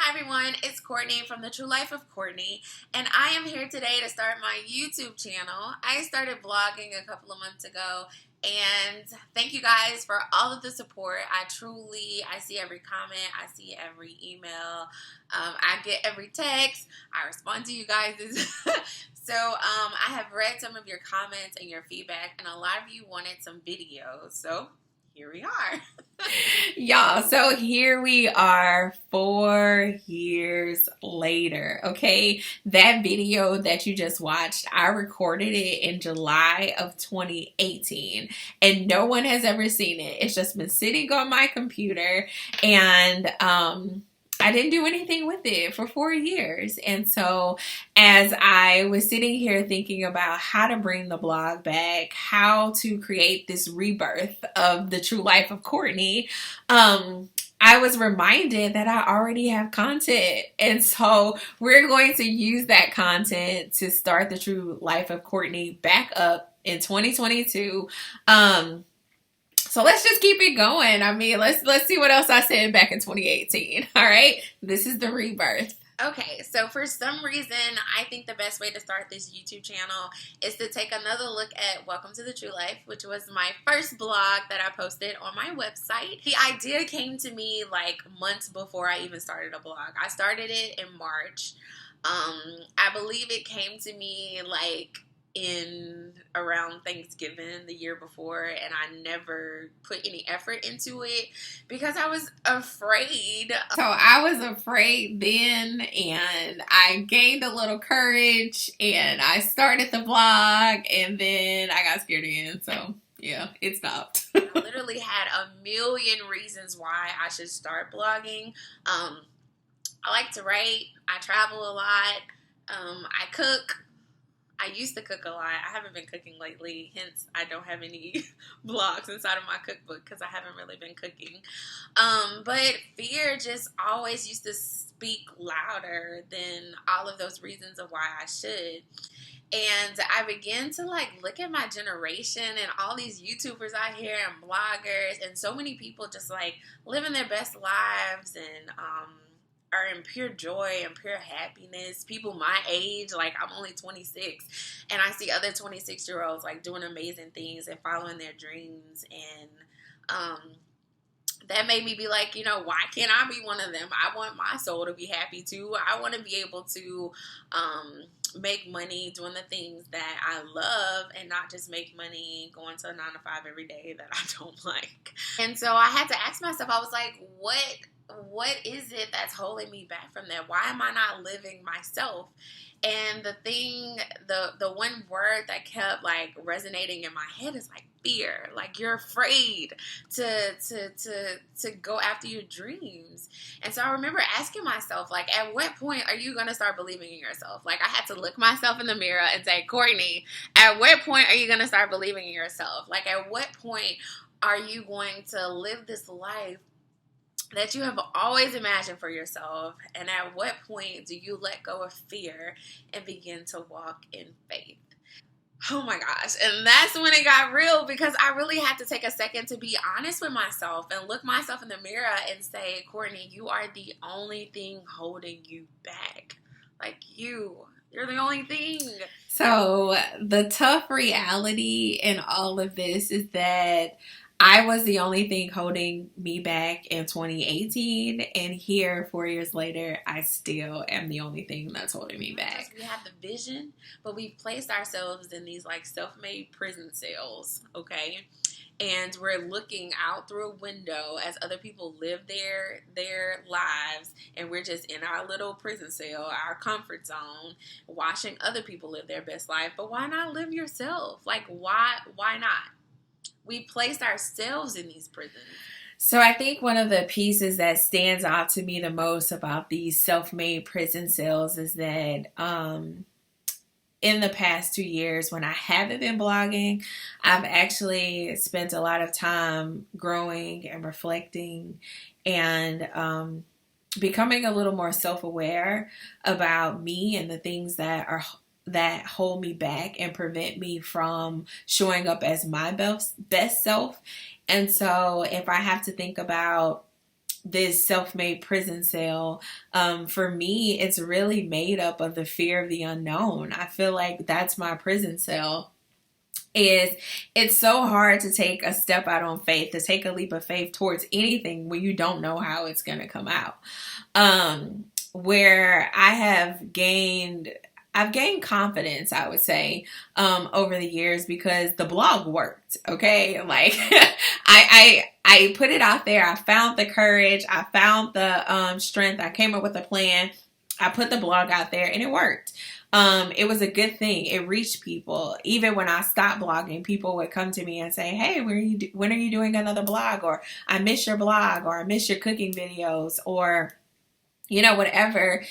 Hi everyone, it's Courtney from the Tru Life of Courtney, and I am here today to start my YouTube channel. I started vlogging a couple of months ago, and thank you guys for all of the support. I see every comment, I see every email, I get every text, I respond to you guys. So I have read some of your comments and your feedback, and a lot of you wanted some videos, so here we are. Y'all, so here we are 4 years later, okay? That video that you just watched, I recorded it in July of 2018, and no one has ever seen it. It's just been sitting on my computer, and I didn't do anything with it for 4 years. And so as I was sitting here thinking about how to bring the blog back, how to create this rebirth of the Tru Life of Courtney, I was reminded that I already have content. And so we're going to use that content to start the Tru Life of Courtney back up in 2022. So let's just keep it going. I mean, let's see what else I said back in 2018. All right, this is the rebirth. Okay, so for some reason, I think the best way to start this YouTube channel is to take another look at Welcome to the Tru Life, which was my first blog that I posted on my website. The idea came to me like months before I even started a blog. I started it in March. I believe it came to me like in around Thanksgiving the year before, and I never put any effort into it because I was afraid. So I was afraid then, and I gained a little courage, and I started the blog, and then I got scared again. So yeah, it stopped. I literally had a million reasons why I should start blogging. I like to write. I travel a lot. I cook. I used to cook a lot. I haven't been cooking lately, hence I don't have any blogs inside of my cookbook because I haven't really been cooking. But fear just always used to speak louder than all of those reasons of why I should. And I began to like look at my generation and all these YouTubers out here and bloggers, and so many people just like living their best lives and are in pure joy and pure happiness. People my age, like I'm only 26, and I see other 26-year-olds like doing amazing things and following their dreams, and that made me be like, you know, why can't I be one of them? I want my soul to be happy too. I want to be able to make money doing the things that I love and not just make money going to a 9-to-5 every day that I don't like. And so I had to ask myself, I was like, what is it that's holding me back from that? Why am I not living myself? And the one word that kept like resonating in my head is like fear. Like you're afraid to go after your dreams. And so I remember asking myself, like, at what point are you gonna start believing in yourself? Like I had to look myself in the mirror and say, Courtney, at what point are you gonna start believing in yourself? Like at what point are you going to live this life that you have always imagined for yourself? And at what point do you let go of fear and begin to walk in faith? Oh my gosh. And that's when it got real, because I really had to take a second to be honest with myself and look myself in the mirror and say, Courtney, you are the only thing holding you back. Like you're the only thing. So the tough reality in all of this is that I was the only thing holding me back in 2018, and here 4 years later, I still am the only thing that's holding me back. We have the vision, but we've placed ourselves in these like self-made prison cells, okay? And we're looking out through a window as other people live their lives, and we're just in our little prison cell, our comfort zone, watching other people live their best life. But why not live yourself? Like why not? We placed ourselves in these prisons. So I think one of the pieces that stands out to me the most about these self-made prison cells is that in the past 2 years when I haven't been blogging, I've actually spent a lot of time growing and reflecting and becoming a little more self-aware about me and the things that hold me back and prevent me from showing up as my best self. And so if I have to think about this self-made prison cell, for me, it's really made up of the fear of the unknown. I feel like that's my prison cell. Is it's so hard to take a step out on faith, to take a leap of faith towards anything when you don't know how it's going to come out. Where I've gained confidence, I would say, over the years, because the blog worked. Okay. Like I put it out there. I found the courage. I found the, strength. I came up with a plan. I put the blog out there and it worked. It was a good thing. It reached people. Even when I stopped blogging, people would come to me and say, hey, when are you doing another blog? Or I miss your blog, or I miss your cooking videos, or whatever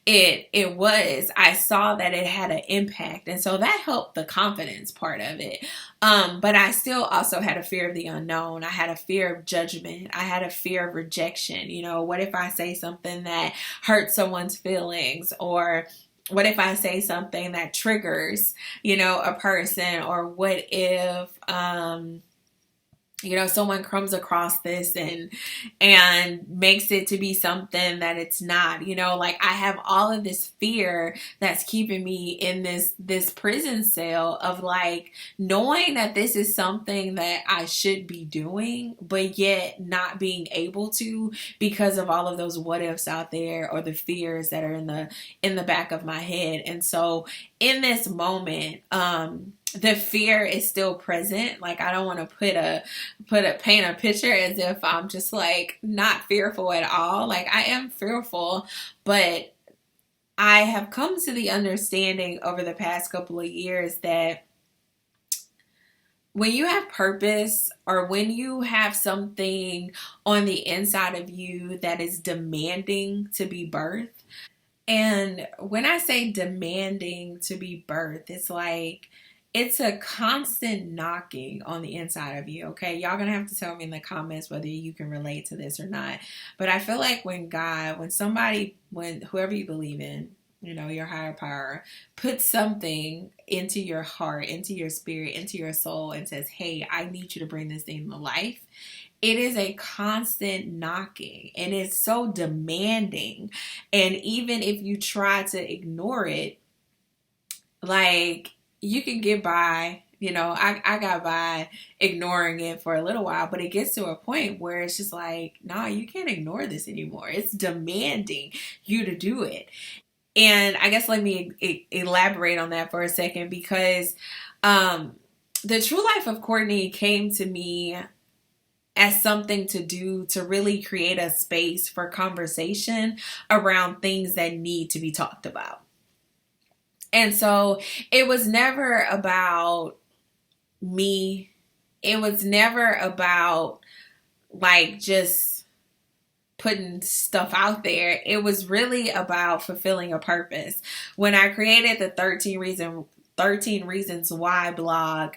it was. I saw that it had an impact. And so that helped the confidence part of it. But I still also had a fear of the unknown. I had a fear of judgment. I had a fear of rejection. What if I say something that hurts someone's feelings? Or what if I say something that triggers, a person? Or what if, someone comes across this and makes it to be something that it's not, like I have all of this fear that's keeping me in this prison cell of like knowing that this is something that I should be doing, but yet not being able to because of all of those what ifs out there, or the fears that are in the back of my head. And so in this moment, the fear is still present. Like I don't want to paint a picture as if I'm just like not fearful at all. Like I am fearful, but I have come to the understanding over the past couple of years that when you have purpose, or when you have something on the inside of you that is demanding to be birthed, and when I say demanding to be birthed, it's like it's a constant knocking on the inside of you. Okay, y'all gonna have to tell me in the comments whether you can relate to this or not. But I feel like when whoever you believe in, your higher power, puts something into your heart, into your spirit, into your soul, and says, hey, I need you to bring this thing to life, it is a constant knocking, and it's so demanding. And even if you try to ignore it, like you can get by, I got by ignoring it for a little while, but it gets to a point where it's just like, nah, you can't ignore this anymore. It's demanding you to do it. And I guess let me elaborate on that for a second, because the True Life of Courtney came to me as something to do to really create a space for conversation around things that need to be talked about. And so it was never about me. It was never about like just putting stuff out there. It was really about fulfilling a purpose. When I created the 13 Reasons Why blog,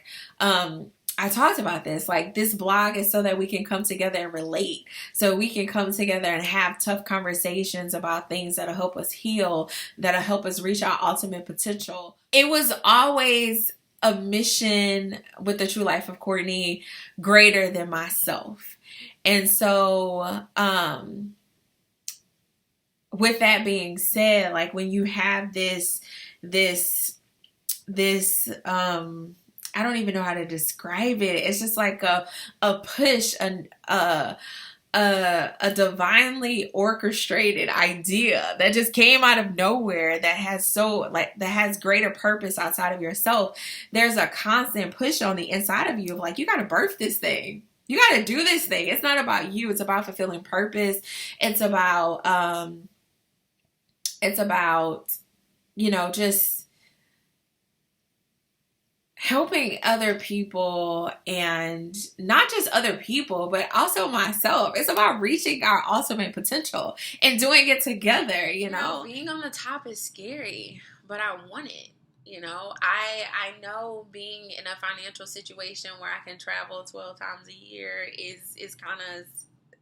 I talked about this. Like, this blog is so that we can come together and relate. So we can come together and have tough conversations about things that'll help us heal, that'll help us reach our ultimate potential. It was always a mission with the True Life of Courtney greater than myself. And so, with that being said, like when you have this, I don't even know how to describe it. It's just like a push, a divinely orchestrated idea that just came out of nowhere, that has greater purpose outside of yourself. There's a constant push on the inside of you of like, you got to birth this thing. You got to do this thing. It's not about you. It's about fulfilling purpose. It's about, just helping other people, and not just other people, but also myself. It's about reaching our ultimate potential and doing it together, Being on the top is scary, but I want it. I know being in a financial situation where I can travel 12 times a year is kind of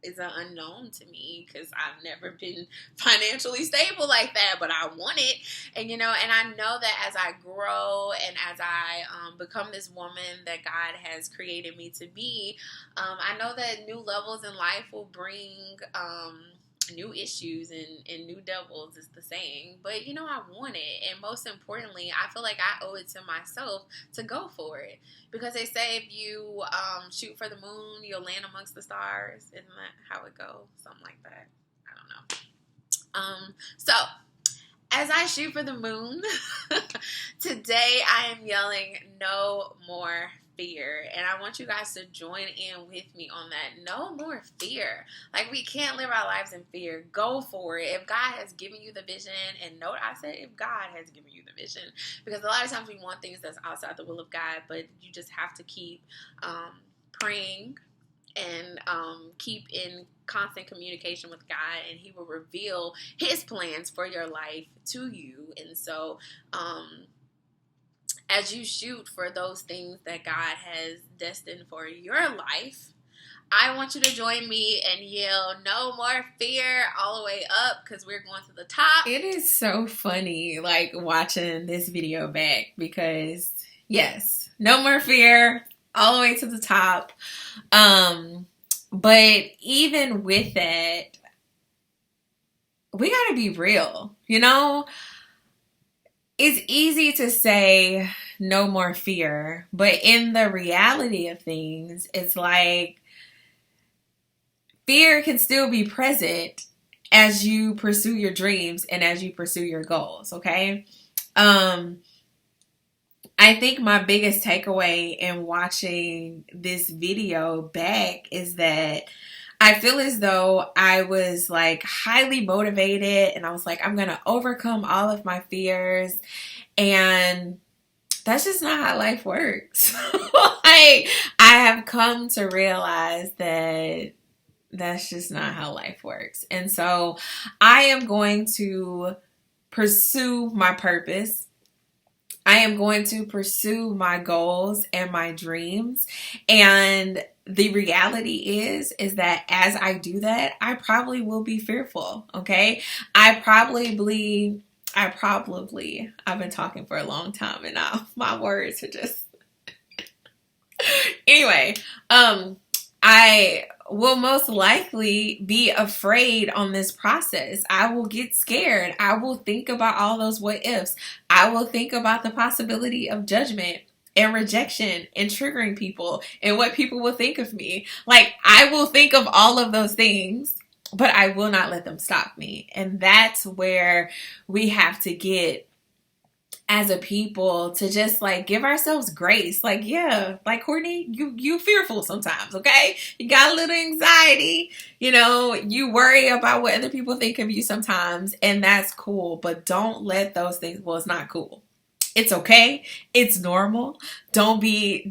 is an unknown to me because I've never been financially stable like that, but I want it. And, and I know that as I grow and as I become this woman that God has created me to be, I know that new levels in life will bring new issues and new devils, is the saying. But I want it, and most importantly, I feel like I owe it to myself to go for it, because they say if you shoot for the moon, you'll land amongst the stars. Isn't that how it goes? Something like that. I don't know. So as I shoot for the moon, today I am yelling no more fear. And I want you guys to join in with me on that. No more fear. Like, we can't live our lives in fear. Go for it. If God has given you the vision, and note I said if God has given you the vision, because a lot of times we want things that's outside the will of God, but you just have to keep praying and keep in constant communication with God, and He will reveal His plans for your life to you. And so as you shoot for those things that God has destined for your life, I want you to join me and yell no more fear all the way up, because we're going to the top. It is so funny, like, watching this video back, because yes, no more fear all the way to the top. But even with that, we gotta be real, It's easy to say no more fear, but in the reality of things, it's like fear can still be present as you pursue your dreams and as you pursue your goals, okay? I think my biggest takeaway in watching this video back is that I feel as though I was like highly motivated, and I was like, I'm going to overcome all of my fears. And that's just not how life works. I have come to realize that that's just not how life works. And so I am going to pursue my purpose. I am going to pursue my goals and my dreams. And the reality is that as I do that, I probably will be fearful. Okay. I've been talking for a long time, and now my words are just, anyway, I will most likely be afraid on this process. I will get scared. I will think about all those what ifs. I will think about the possibility of judgment and rejection and triggering people and what people will think of me. Like, I will think of all of those things, but I will not let them stop me. And that's where we have to get as a people, to just like give ourselves grace. Like, yeah, like Courtney, you fearful sometimes, okay? You got a little anxiety, you worry about what other people think of you sometimes, and that's cool. But don't let those things, well, it's not cool. It's okay. It's normal. Don't be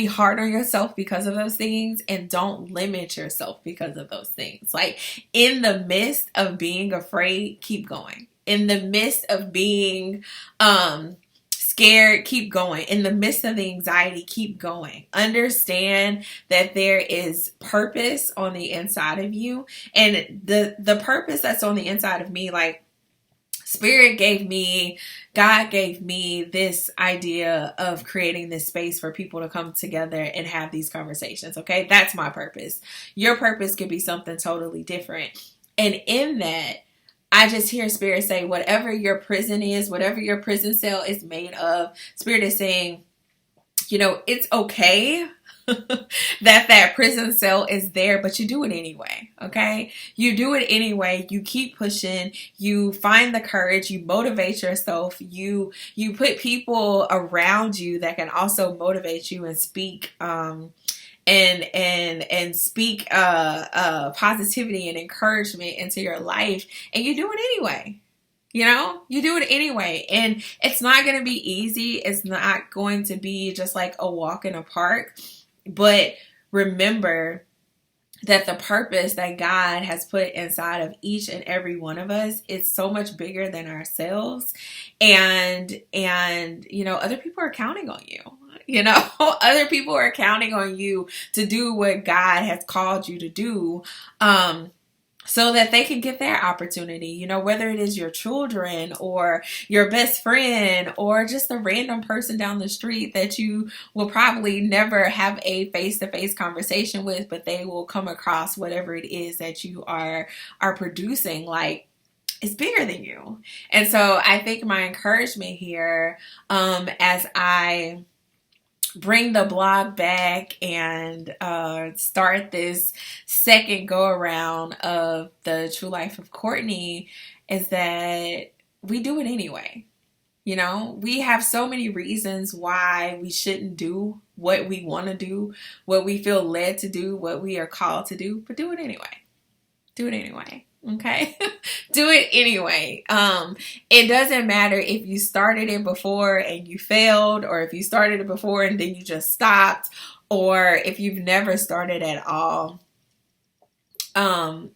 hard on yourself because of those things, and don't limit yourself because of those things. Like, in the midst of being afraid, keep going. In the midst of being scared, keep going. In the midst of the anxiety, keep going. Understand that there is purpose on the inside of you, and the purpose that's on the inside of me, like, God gave me this idea of creating this space for people to come together and have these conversations. Okay, that's my purpose. Your purpose could be something totally different. And in that, I just hear Spirit say, whatever your prison is, whatever your prison cell is made of, Spirit is saying, it's okay that prison cell is there, but you do it anyway, okay? You do it anyway. You keep pushing. You find the courage. You motivate yourself. You put people around you that can also motivate you and speak and speak positivity and encouragement into your life, and you do it anyway. You do it anyway, and it's not going to be easy. It's not going to be just like a walk in a park, but remember that the purpose that God has put inside of each and every one of us is so much bigger than ourselves, and other people are counting on you. You know, other people are counting on you to do what God has called you to do. So that they can get their opportunity, you know, whether it is your children or your best friend or just a random person down the street that you will probably never have a face-to-face conversation with, but they will come across whatever it is that you are producing. Like, it's bigger than you. And so I think my encouragement here, as I bring the blog back and start this second go around of the True Life of Courtney, is that we do it anyway. You know, we have so many reasons why we shouldn't do what we want to do, what we feel led to do, what we are called to do, but do it anyway. Do it anyway. Okay. Do it anyway. It doesn't matter if you started it before and you failed, or if you started it before and then you just stopped, or if you've never started at all.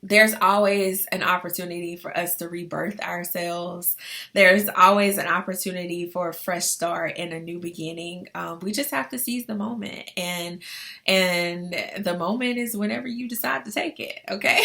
There's always an opportunity for us to rebirth ourselves. There's always an opportunity for a fresh start and a new beginning. We just have to seize the moment, and the moment is whenever you decide to take it. Okay.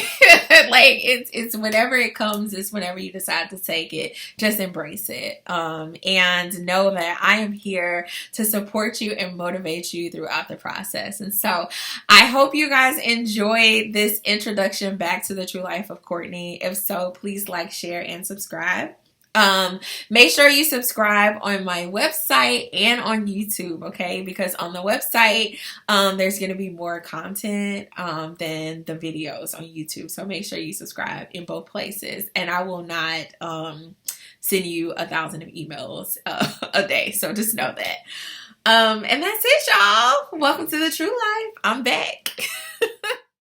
Like it's whenever it comes, it's whenever you decide to take it. Just embrace it. And know that I am here to support you and motivate you throughout the process. And so I hope you guys enjoyed this introduction back to the True Life of Courtney. If so, please like, share, and subscribe. Make sure you subscribe on my website and on YouTube, okay? Because on the website, there's going to be more content than the videos on YouTube. So make sure you subscribe in both places, and I will not send you 1,000 emails a day. So just know that. And that's it, y'all. Welcome to the True Life. I'm back.